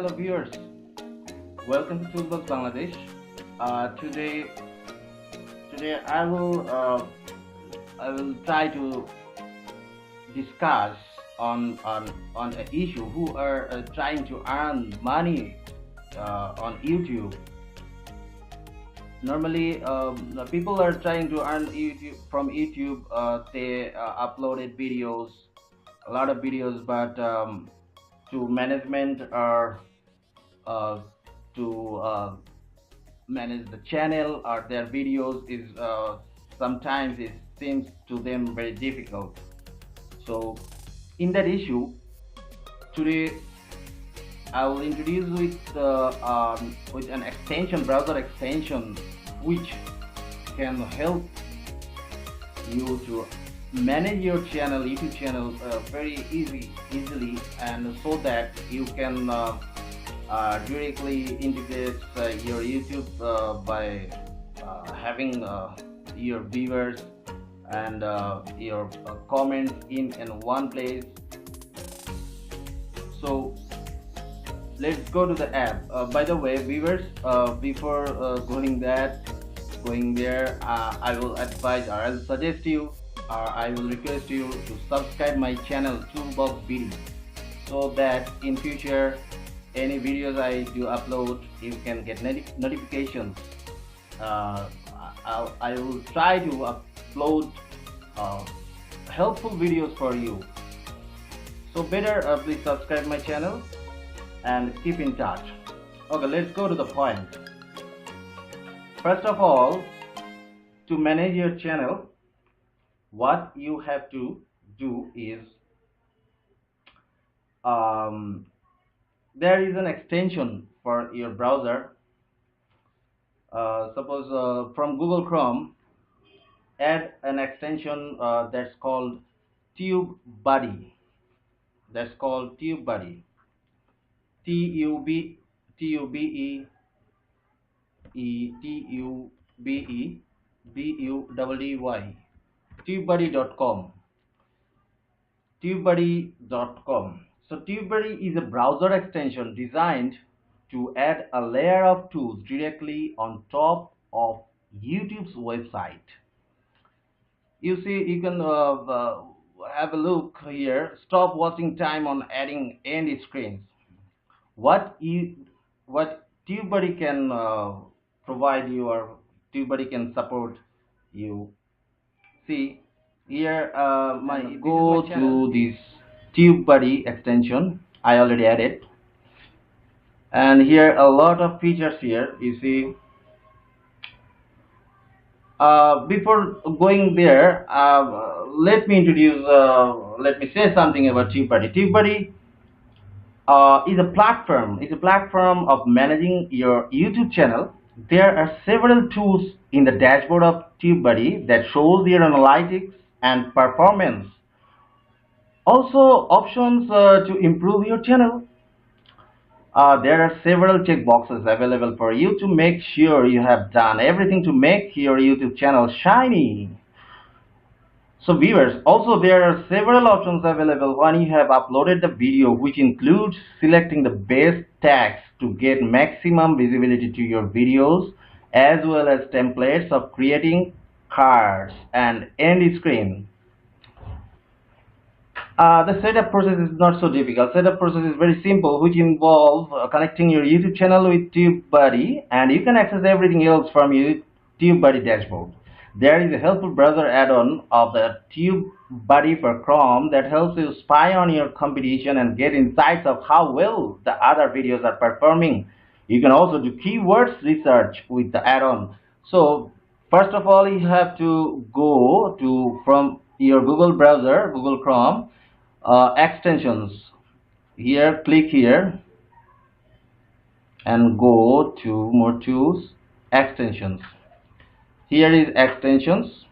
Hello viewers, welcome to TubeBuddy Bangladesh. Today I will try to discuss on an issue who are trying to earn money on YouTube. Normally, the people are trying to earn from YouTube. They uploaded videos, a lot of videos, but to management or uh, to manage the channel or their videos is sometimes it seems to them very difficult. So in that issue today I will introduce with an extension, browser extension, which can help you to manage your channel, YouTube channel, very easily, and so that you can directly integrate your YouTube by having your viewers and your comments in one place. So let's go to the app. By the way, viewers, before going there, I will advise, or I'll suggest you, or I will request you to subscribe my channel TubeBuddy, so that in future any videos I do upload you can get notifications. I will try to upload helpful videos for you, so better please subscribe my channel and keep in touch. Okay, let's go to the point. First of all, to manage your channel, what you have to do is there is an extension for your browser. Suppose from Google Chrome, add an extension that's called TubeBuddy. That's called TubeBuddy. TubeBuddy. TubeBuddy.com. TubeBuddy.com. So TubeBuddy is a browser extension designed to add a layer of tools directly on top of YouTube's website. You see, you can have a look here. Stop wasting time on adding end screens. What TubeBuddy can provide you, or TubeBuddy can support you. See here, go to this TubeBuddy extension. I already added, and here a lot of features here. You see, before going there, let me say something about TubeBuddy. TubeBuddy is a platform of managing your YouTube channel. There are several tools in the dashboard of TubeBuddy that shows your analytics and performance. Also, options to improve your channel. There are several checkboxes available for you to make sure you have done everything to make your YouTube channel shiny. So viewers, also there are several options available when you have uploaded the video, which includes selecting the best tags to get maximum visibility to your videos, as well as templates of creating cards and end screen. The setup process is not so difficult. Setup process is very simple, which involves connecting your YouTube channel with TubeBuddy, and you can access everything else from your TubeBuddy dashboard. There is a helpful browser add-on of the TubeBuddy for Chrome that helps you spy on your competition and get insights of how well the other videos are performing. You can also do keywords research with the add-on. So first of all, you have to go to, from your Google browser, Google Chrome, extensions. Here, click here and go to more tools, extensions. Here is extensions.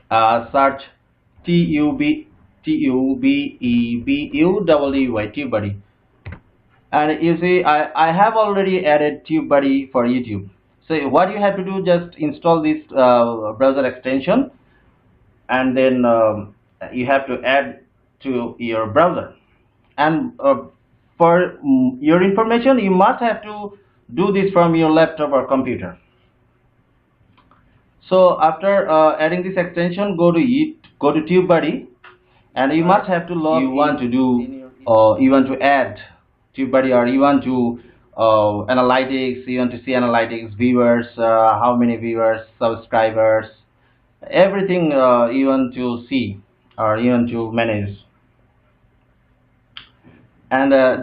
Search TubeBuddy, TubeBuddy, and you see I have already added TubeBuddy for YouTube. So what you have to do, just install this browser extension, and then you have to add to your browser. And for your information, you must have to do this from your laptop or computer. So after adding this extension, go to TubeBuddy, and you must have to log. You want to do, you want to add TubeBuddy, or you want to analytics. You want to see analytics, viewers, how many viewers, subscribers, everything you want to see or you want to manage. And as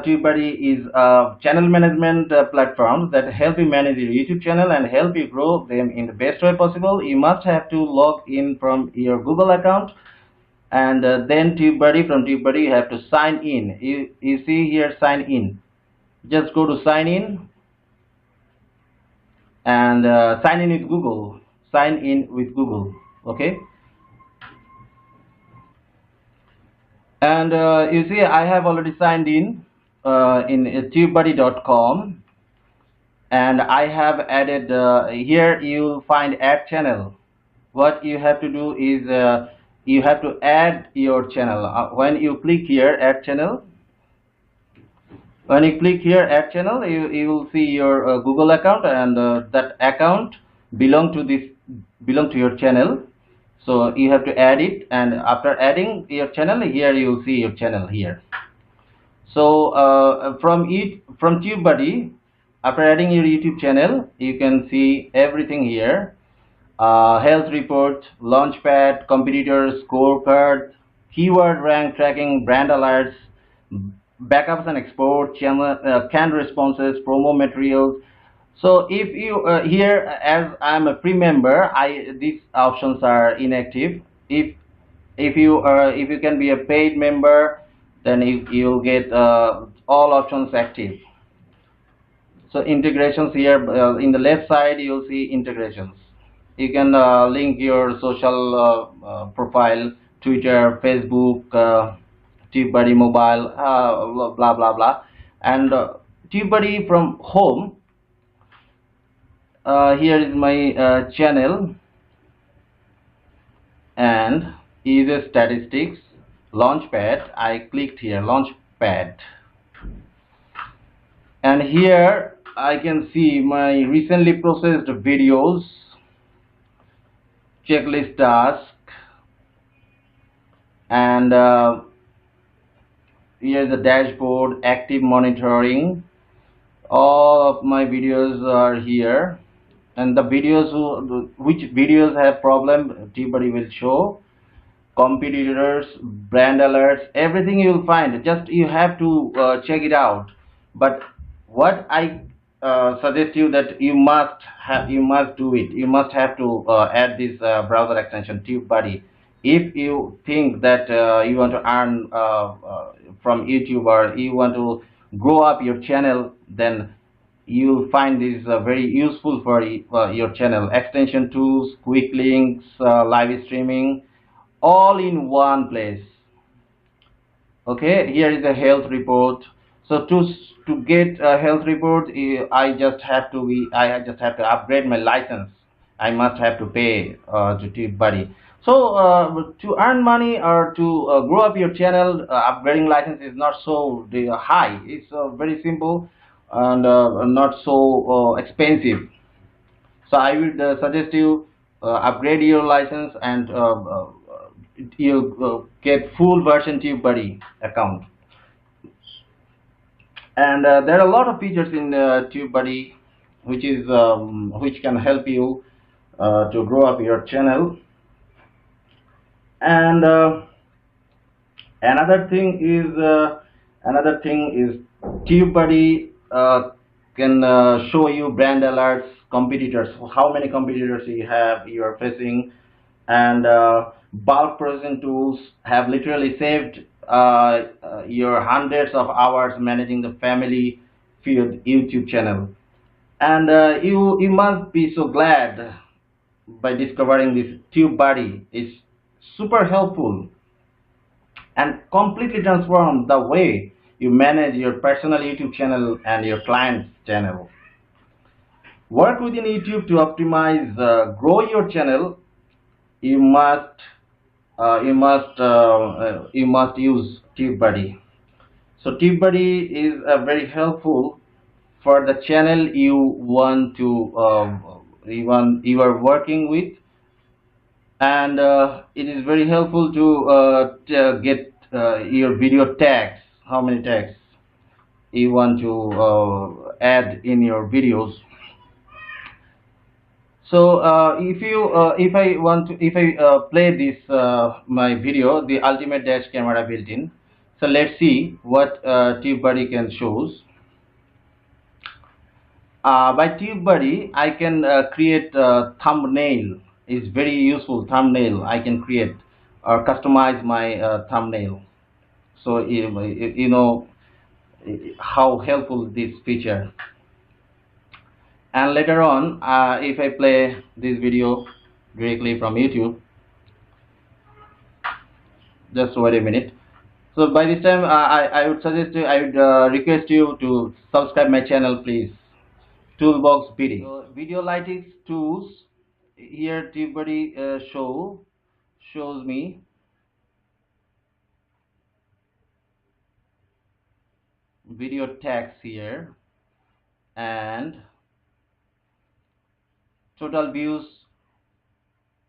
TubeBuddy is a channel management platform that help you manage your YouTube channel and help you grow them in the best way possible, you must have to log in from your Google account, and then TubeBuddy, from TubeBuddy you have to sign in. You see here, sign in. Just go to sign in, and sign in with Google. Sign in with Google. Okay. And you see, I have already signed in TubeBuddy.com, and I have added here. You'll find add channel. What you have to do is you have to add your channel. When you click here, add channel. When you click here, add channel, you will see your Google account, and that account belong to your channel. So you have to add it, and after adding your channel, here you will see your channel here. So from TubeBuddy, after adding your YouTube channel, you can see everything here: health report, launchpad, competitors, scorecard, keyword rank tracking, brand alerts, backups and export, channel canned responses, promo materials. So if you here, as I'm a free member, these options are inactive. If you can be a paid member, then you'll get all options active. So integrations here, in the left side you'll see integrations. You can link your social profile, Twitter, Facebook, TubeBuddy mobile, blah blah blah, and TubeBuddy from home. Here is my channel, and user statistics, launchpad. I clicked here, launchpad, and here I can see my recently processed videos, checklist task, and here is the dashboard, active monitoring. All of my videos are here, and the videos which videos have problem, TubeBuddy will show. Competitors, brand alerts, everything you will find. Just you have to check it out. But what I suggest you, that you must do it. You must have to add this browser extension TubeBuddy. If you think that you want to earn from YouTube, or you want to grow up your channel, then you'll find this very useful for your channel. Extension tools, quick links, live streaming, all in one place. Okay, here is a health report. So to get a health report, I just have to upgrade my license. I must have to pay to TubeBuddy. So to earn money or to grow up your channel, upgrading license is not so high. It's very simple and not so expensive. So I would suggest you upgrade your license, and you get full version TubeBuddy account. And there are a lot of features in TubeBuddy which can help you to grow up your channel. And another thing is TubeBuddy can show you brand alerts, competitors, how many competitors you are facing, and bulk processing tools have literally saved your hundreds of hours managing the family feud YouTube channel. And you must be so glad by discovering this TubeBuddy. Is super helpful and completely transform the way you manage your personal YouTube channel and your client's channel. Work within YouTube to optimize, grow your channel. You must use TubeBuddy. So TubeBuddy is very helpful for the channel you want to you are working with, and it is very helpful to get your video tags, how many tags you want to add in your videos. So if I want to, if I play this my video, the ultimate dash camera built in. So let's see what TubeBuddy can shows. By TubeBuddy, I can create thumbnail. Is very useful thumbnail. I can create or customize my thumbnail. So you know how helpful this feature. And later on, if I play this video directly from YouTube, just wait a minute. So by this time, I would suggest you, I would request you to subscribe my channel, please. Toolbox BD. So video lytics tools. Here TubeBuddy shows me video tags here, and total views,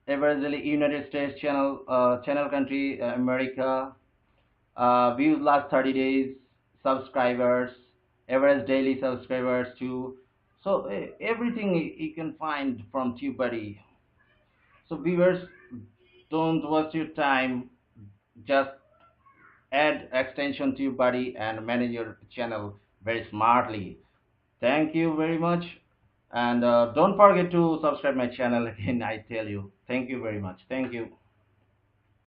averagely United States channel, channel country America, views last 30 days, subscribers, average daily subscribers too. So everything you can find from TubeBuddy. So viewers, don't waste your time, just add extension TubeBuddy and manage your channel very smartly. Thank you very much, and don't forget to subscribe my channel again. I tell you, thank you very much. Thank you.